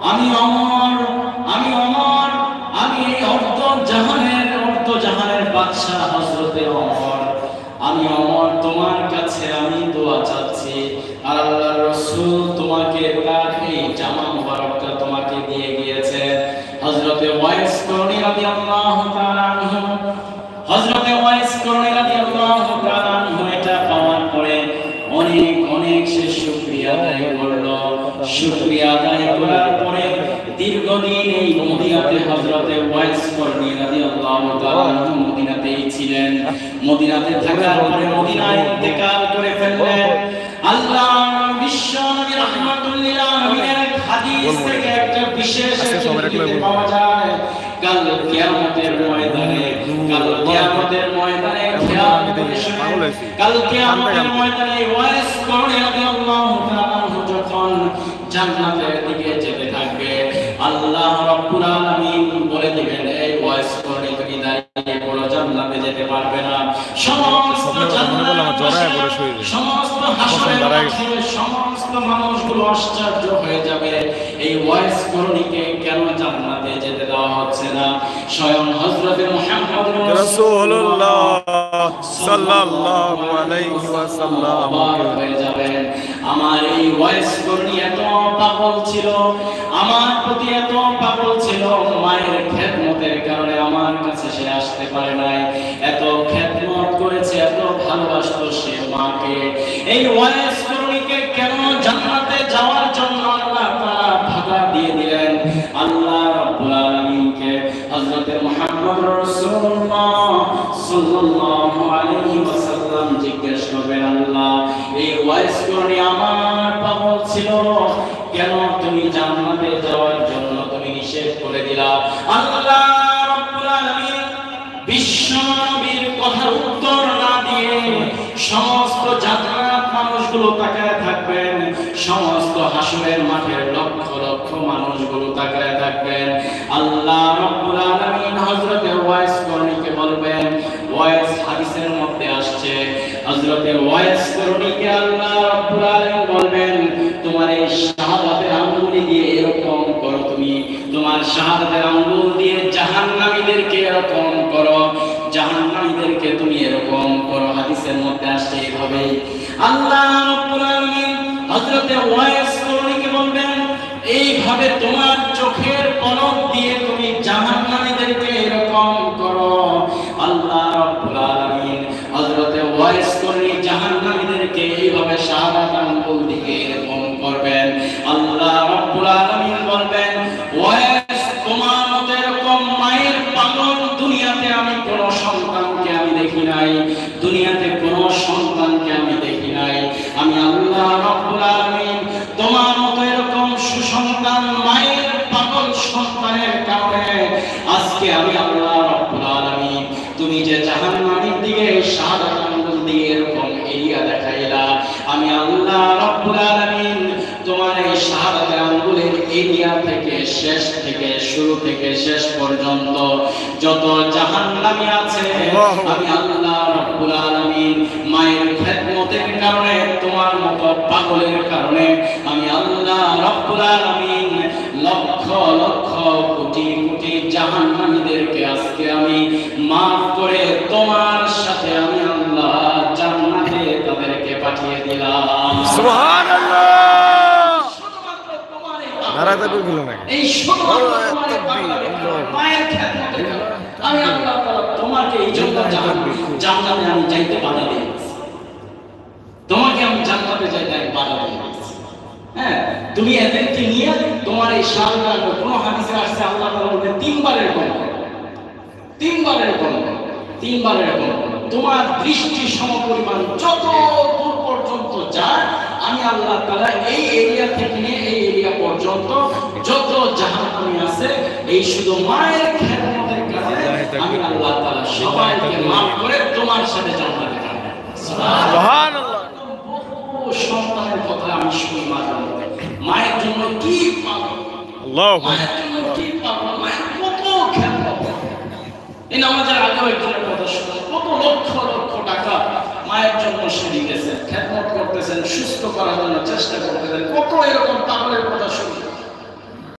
আমি অমর, আমি অমর, আমি এই অর্ধ জাহানের বাদশা হযরতে অমর, আমি অমর, তোমার কাছে আমি দোয়া চাচ্ছি। আর আল্লাহর রাসূল তোমাকে তার এই জামা মুবারকটা তোমাকে দিয়ে গিয়েছে। হযরতে ওয়াইস করনী রাদিয়াল্লাহু তাআলা আনহু, হযরতে ওয়াইস করনী রাদিয়াল্লাহু তাআলা আনহু এটা পাওয়ার পরে অনেক অনেক সে শুকরিয়া আদায় করলো। শুকরিয়া আদায় করার পরে দীর্ঘদিন এই মদিনাতে হযরতে ওয়াইস করনী রাদিয়াল্লাহু তাআলা আনহু মদিনাতেই ছিলেন। মদিনাতে থাকার পরে মদিনায় ইন্তেকাল করে ফেললেন। আল্লাহর বিশ্ব নবী রাহমাতুল লিল আলামিনের হাদিস থেকে একটা বিশেষ পাওয়া যায়। কাল কিয়ামতের ময়দানে, কাল কিয়ামতের ময়দানে, কাল কিয়ামতের ময়দানে ওয়াইস করনী রাদিয়াল্লাহু তাআলা যখন জান্নাতের দিকে যেতে থাকবে, আল্লাহ রাব্বুল আলামিন বলে দিবেন, এই ওয়াইস করনী তুমি দাঁড়িয়ে পড়ো, জান্নাতে যেতে পারবে না। সমস্ত সমস্ত মানুষগুলো আশ্চর্য হয়ে যাবে, এই ওয়াইস করণীকে কেন জান্নাতে যেতে দেওয়া হচ্ছে না। স্বয়ং হযরত মুহাম্মদ রাসূলুল্লাহ সাল্লাল্লাহু আলাইহি ওয়াসাল্লাম হয়ে যাবেন, আমার এই ওয়াইস করণী এত পাগল ছিল, আমার প্রতি এত পাগল ছিল, মায়ের খেদমতের কারণে আমার কাছে সে আসতে পারে নাই। এত খেদমত করেছে, এত ভালোবাসতো সে মাকে। এই ওয়াইস করণীকে কেন জান্নাতে যাওয়ার জন্য আল্লাহ তাআলা ভাড়া দিয়ে দিলেন। আল্লাহ রাব্বুল আলামিনকে হযরত মুহাম্মদ রাসূলুল্লাহ সাল্লাল্লাহু আলাইহি ওয়াসাল্লাম জিজ্ঞেস করবেন, আল্লাহ এই ওয়াইস করণী আমার পাগল ছিল, কেন তুমি জান্নাতে যাওয়ার জন্য তুমি নিষেধ করে দিলা? আল্লাহ রাব্বুল আলামিন বিশ্ব নবীর কথার উত্তর না দিয়ে সমস্ত জান্নাত মানুষগুলো তাকায় থাকবেন, সমস্ত হাসরের মাঠের লক্ষ লক্ষ মানুষগুলো তাকায় থাকবেন। আল্লাহ রাব্বুল আলামিন হযরতে ওয়াইস করণীকে বলবেন, ওয়াইস হাদিসের মধ্যে আসছে, হযরতে ওয়াইস করণীকে আল্লাহ রাব্বুল আলামিন বলবেন, তোমার এই শাহাদাতের আঙ্গুল দিয়ে এরকম করো, তুমি তোমার শাহাদাতের আঙ্গুল দিয়ে জাহান্নামীদেরকে এরকম করো, জাহান্নামীদেরকে তুমি এরকম করো। হাদিসের মধ্যে আসছে এইভাবে আল্লাহ রাব্বুল আলামিন হযরতে ওয়াইস করণীকে বলবেন, এইভাবে তোমার চোখের পলক দিয়ে তুমি জাহান্নামীদেরকে এরকম করো। আল্লাহ রাব্বুল আলামিন হযরতে ওয়াইস করণী জাহান্নামীদেরকে এইভাবে শাহাদাত আঙ্গুল দিয়ে এরকম করবেন। আল্লাহ রাব্বুল আলামিন বলবেন, ওয়াইস তোমার মতো এরকম মায়ের পাগল দুনিয়াতে আমি কোন সন্তানকে আমি দেখি নাই, দুনিয়াতে কোন সন্তানকে আমি দেখি নাই। আমি আল্লাহ রাব্বুল আলামিন তোমার মতো এরকম সুসন্তান মায়ের পাগল সন্তানের কারণে আজকে আমি আল্লাহ রাব্বুল আলামিন, তুমি যে জাহান্নামের দিকে শাহাদাত আঙ্গুল দিয়ে এরকম এরিয়া দেখাইলা, আমি আল্লাহ রাব্বুল আলামিন তোমার এই শাহাদাতের আঙ্গুলের এরিয়া থেকে শেষ থেকে শুরু থেকে শেষ পর্যন্ত যত জাহান্নামী আছে, আমি আল্লাহ রাব্বুল আলামিন মায়ের খেদমতের কারণে, তোমার মতো পাগলের কারণে আমি আল্লাহ রাব্বুল আলামিন লক্ষ লক্ষ কোটি কোটি জাহান্নামীদেরকে আজকে আমি মাফ করে তোমার সাথে আমি আল্লাহ জান্নাতে তাদেরকে পাঠিয়ে দিলাম। সুবহানাল্লাহ। নারা তাকবীর বলো না, এই শুধুমাত্র মায়ের খেদমতের কারণে আমি আল্লাহ তাআলা তোমাকে এই জন্য জান্নাতে আমি যাইতে বাধা দিয়েছি, তোমাকে আমি জান্নাতে যাইতে বাধা দিয়েছি। হ্যাঁ, তুমি এদেরকে নিয়ে তোমার এই শাহাদাত, কোন হাদিসে আসছে আল্লাহ তাআলা বলেন তিনবার এরকম করো, তিনবার এরকম করো, তিনবার এরকম করো। তোমার দৃষ্টি সমপরিমাণ যত দূর পর্যন্ত যায়, আমি আল্লাহ তাআলা এই এরিয়া থেকে নিয়ে এই এরিয়া পর্যন্ত যত জাহান্নামী আছে, এই শুধু মায়ের খেদমতের কারণে আমি আল্লাহ তাআলা সবাইকে মাফ করে তোমার সাথে জান্নাতে যাবে। সুবহানাল্লাহ। সন্তানের কথা আমি শুনি মায়ের জন্য কি পাগল, আল্লাহু মায়ের জন্য কি পাগল, মায়ের কত খেদমত। এই নামাজের আগেও একজনের কথা শুনলাম, কত লক্ষ লক্ষ টাকা মায়ের জন্য সে দিতেছেন, খেদমত করতেছেন, সুস্থ করার জন্য চেষ্টা করতেছেন, কত এরকম পাগলের কথা শুনি।